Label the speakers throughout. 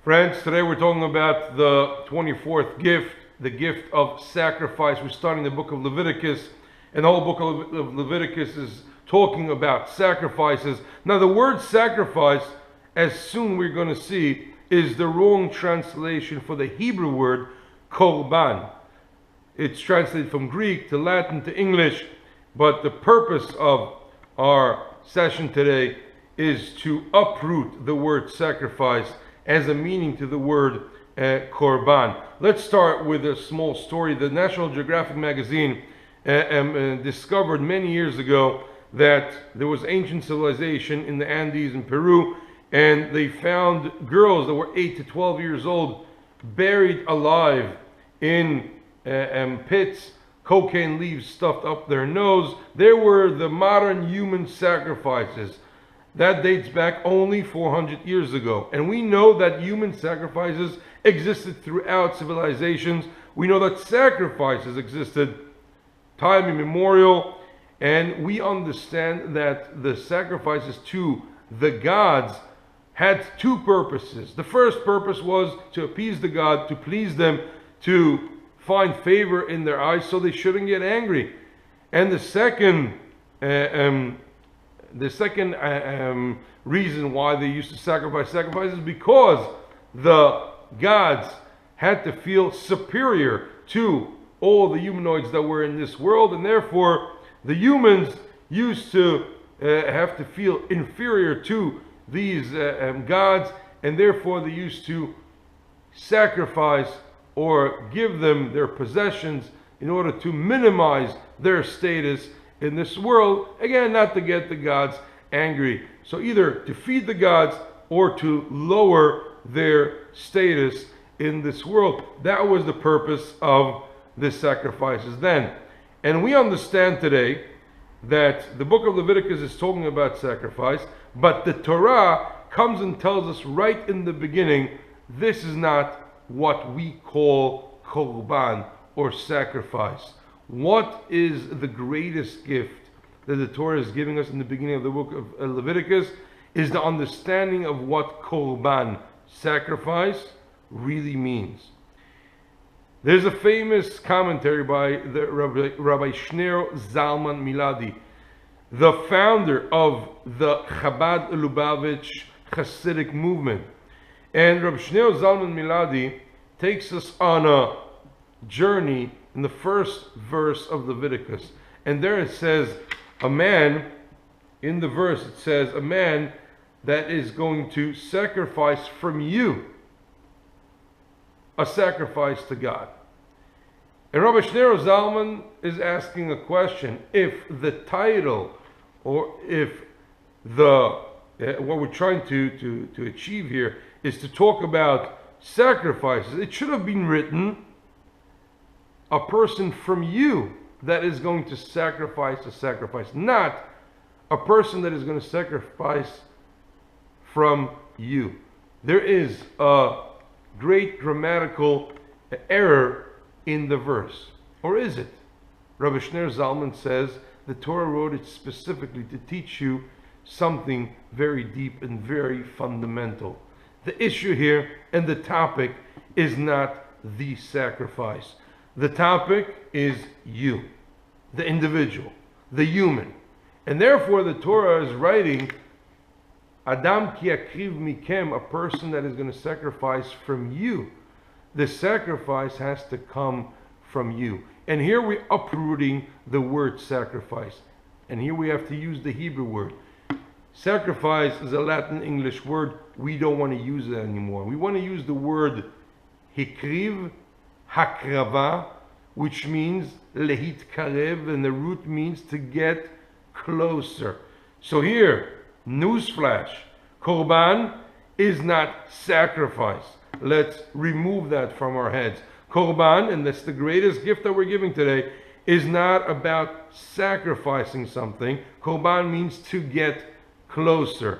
Speaker 1: Friends, today we're talking about the 24th gift, the gift of sacrifice. We're starting the book of Leviticus, and the whole book of Leviticus is talking about sacrifices. Now the word sacrifice, as soon we're going to see, is the wrong translation for the Hebrew word korban. It's translated from Greek to Latin to English, but the purpose of our session today is to uproot the word sacrifice as a meaning to the word korban. Let's start with a small story. The National Geographic magazine discovered many years ago that there was ancient civilization in the Andes in Peru, and they found girls that were 8 to 12 years old buried alive in pits, cocaine leaves stuffed up their nose. There were the modern human sacrifices. That dates back only 400 years ago. And we know that human sacrifices existed throughout civilizations. We know that sacrifices existed time immemorial. And we understand that the sacrifices to the gods had two purposes. The first purpose was to appease the god, to please them, to find favor in their eyes so they shouldn't get angry. And the second reason why they used to sacrifice is because the gods had to feel superior to all the humanoids that were in this world, and therefore the humans used to have to feel inferior to these gods, and therefore they used to sacrifice or give them their possessions in order to minimize their status in this world, again, not to get the gods angry. So either to feed the gods or to lower their status in this world. That was the purpose of the sacrifices then. And we understand today that the book of Leviticus is talking about sacrifice, but the Torah comes and tells us right in the beginning, this is not what we call korban or sacrifice. What is the greatest gift that the Torah is giving us in the beginning of the book of Leviticus is the understanding of what korban, sacrifice, really means. There's a famous commentary by the Rabbi Shneur Zalman Miladi, the founder of the Chabad Lubavitch Hasidic movement. And Rabbi Shneur Zalman Miladi takes us on a journey in the first verse of Leviticus. And there it says, a man, in the verse it says, a man that is going to sacrifice from you a sacrifice to God. And Rabbi Shneur Zalman is asking a question. If the title, or if the what we're trying to achieve here is to talk about sacrifices, it should have been written, a person from you that is going to sacrifice a sacrifice, not a person that is going to sacrifice from you. There is a great grammatical error in the verse. Or is it? Rabbi Shneur Zalman says the Torah wrote it specifically to teach you something very deep and very fundamental. The issue here and the topic is not the sacrifice. The topic is you, the individual, the human. And therefore the Torah is writing, Adam ki yakriv mikem, a person that is going to sacrifice from you. The sacrifice has to come from you. And here we're uprooting the word sacrifice. And here we have to use the Hebrew word. Sacrifice is a Latin English word. We don't want to use it anymore. We want to use the word hikriv, hakrava, which means lehit karev, and the root means to get closer. So here, newsflash, korban is not sacrifice. Let's remove that from our heads. Korban, and that's the greatest gift that we're giving today, is not about sacrificing something. Korban means to get closer.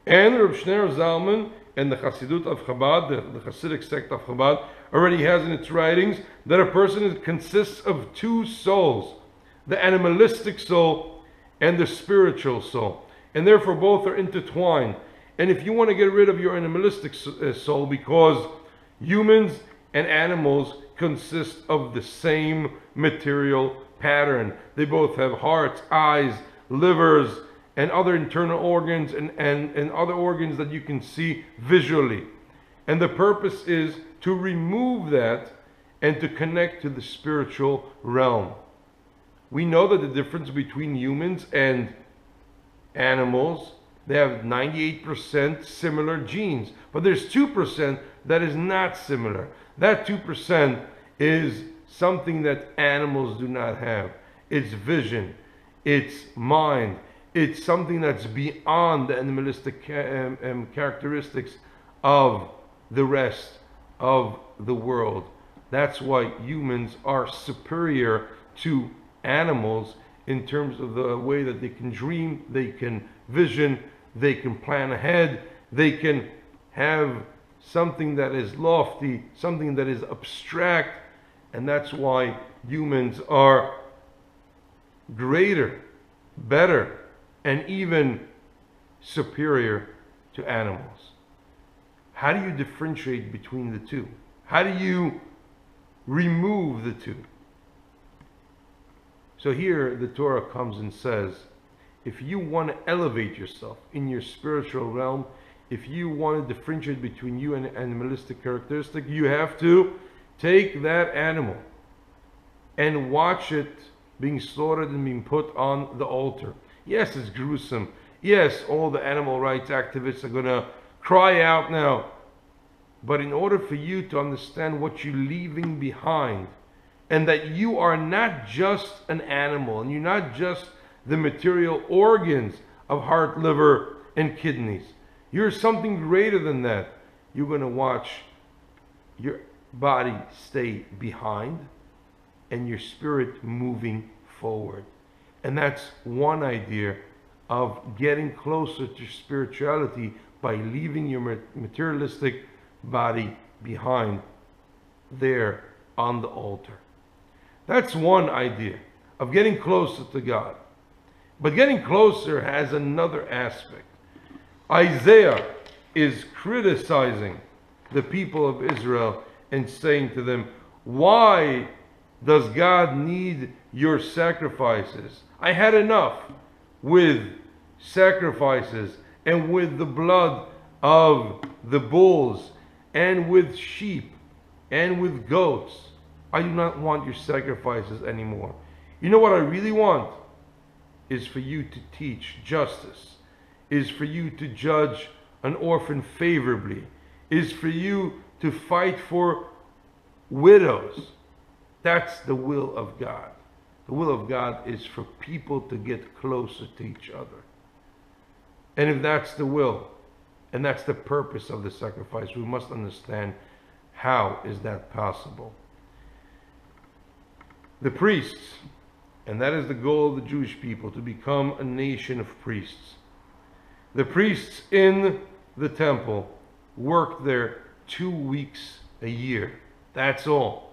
Speaker 1: And Reb Shneur Zalman and the Chassidut of Chabad, the Hasidic sect of Chabad, already has in its writings that a person consists of two souls, the animalistic soul and the spiritual soul. And therefore both are intertwined. And if you want to get rid of your animalistic soul, because humans and animals consist of the same material pattern. They both have hearts, eyes, livers, and other internal organs and other organs that you can see visually. And the purpose is to remove that and to connect to the spiritual realm. We know that the difference between humans and animals, they have 98% similar genes, but there's 2% that is not similar. That 2% is something that animals do not have. It's vision, it's mind, it's something that's beyond the animalistic characteristics of the rest of the world. That's why humans are superior to animals in terms of the way that they can dream, they can vision, they can plan ahead, they can have something that is lofty, something that is abstract, and that's why humans are greater, better, and even superior to animals. How do you differentiate between the two? How do you remove the two? So here the Torah comes and says, if you want to elevate yourself in your spiritual realm, if you want to differentiate between you and animalistic characteristic, you have to take that animal and watch it being slaughtered and being put on the altar. Yes, it's gruesome. Yes, all the animal rights activists are going to cry out now. But in order for you to understand what you're leaving behind, and that you are not just an animal, and you're not just the material organs of heart, liver, and kidneys. You're something greater than that. You're going to watch your body stay behind and your spirit moving forward. And that's one idea of getting closer to spirituality, by leaving your materialistic body behind there on the altar. That's one idea of getting closer to God. But getting closer has another aspect. Isaiah is criticizing the people of Israel and saying to them, why does God need your sacrifices? I had enough with sacrifices and with the blood of the bulls and with sheep and with goats. I do not want your sacrifices anymore. You know what I really want? Is for you to teach justice, is for you to judge an orphan favorably, is for you to fight for widows. That's the will of God. The will of God is for people to get closer to each other. And if that's the will, and that's the purpose of the sacrifice, we must understand, how is that possible? The priests, and that is the goal of the Jewish people, to become a nation of priests. The priests in the temple worked there 2 weeks a year. That's all.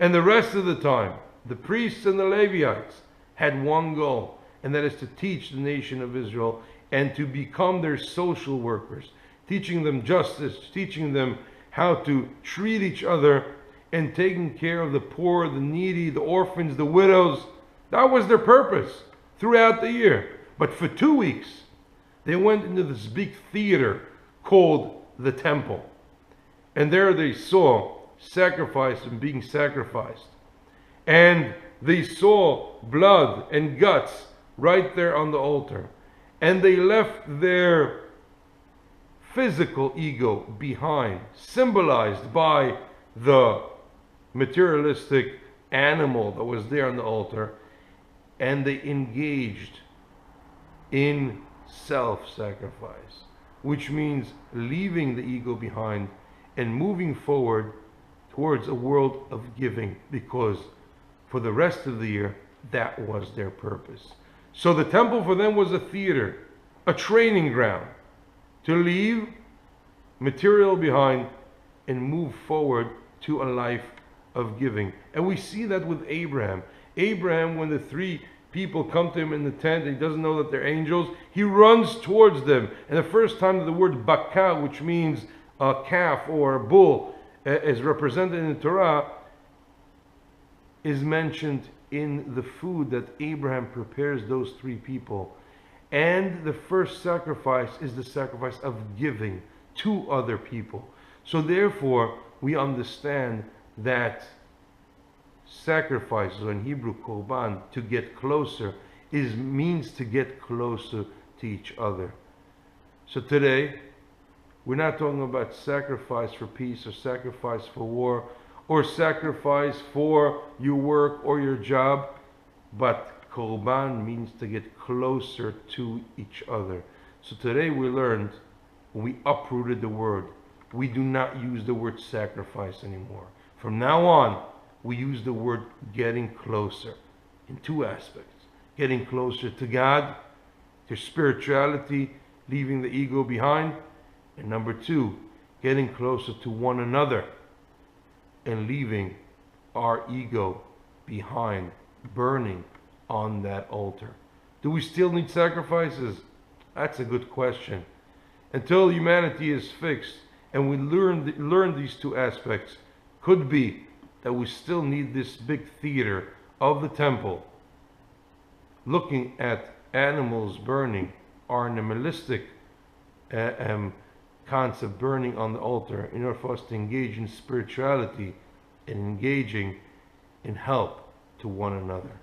Speaker 1: And the rest of the time, the priests and the Levites had one goal, and that is to teach the nation of Israel and to become their social workers, teaching them justice, teaching them how to treat each other, and taking care of the poor, the needy, the orphans, the widows. That was their purpose throughout the year. But for 2 weeks, they went into this big theater called the temple. And there they saw sacrifice and being sacrificed. And they saw blood and guts right there on the altar. And they left their physical ego behind, symbolized by the materialistic animal that was there on the altar, and they engaged in self-sacrifice, which means leaving the ego behind and moving forward towards a world of giving, because for the rest of the year, that was their purpose. So the temple for them was a theater, a training ground to leave material behind and move forward to a life of giving. And we see that with Abraham. Abraham, when the 3 people come to him in the tent and he doesn't know that they're angels, he runs towards them. And the first time that the word bakah, which means a calf or a bull, is represented in the Torah, is mentioned in the food that Abraham prepares those three people. And the first sacrifice is the sacrifice of giving to other people. So therefore, we understand that sacrifices, or in Hebrew korban, to get closer, means to get closer to each other. So today, we're not talking about sacrifice for peace, or sacrifice for war, or sacrifice for your work or your job, but korban means to get closer to each other. So today we learned, when we uprooted the word, we do not use the word sacrifice anymore. From now on, we use the word getting closer in two aspects. Getting closer to God, to spirituality, leaving the ego behind. And number two, getting closer to one another and leaving our ego behind, burning on that altar. Do we still need sacrifices? That's a good question. Until humanity is fixed and we learn these two aspects, could be that we still need this big theater of the temple, looking at animals burning, or animalistic concept burning on the altar, in order for us to engage in spirituality and engaging in help to one another.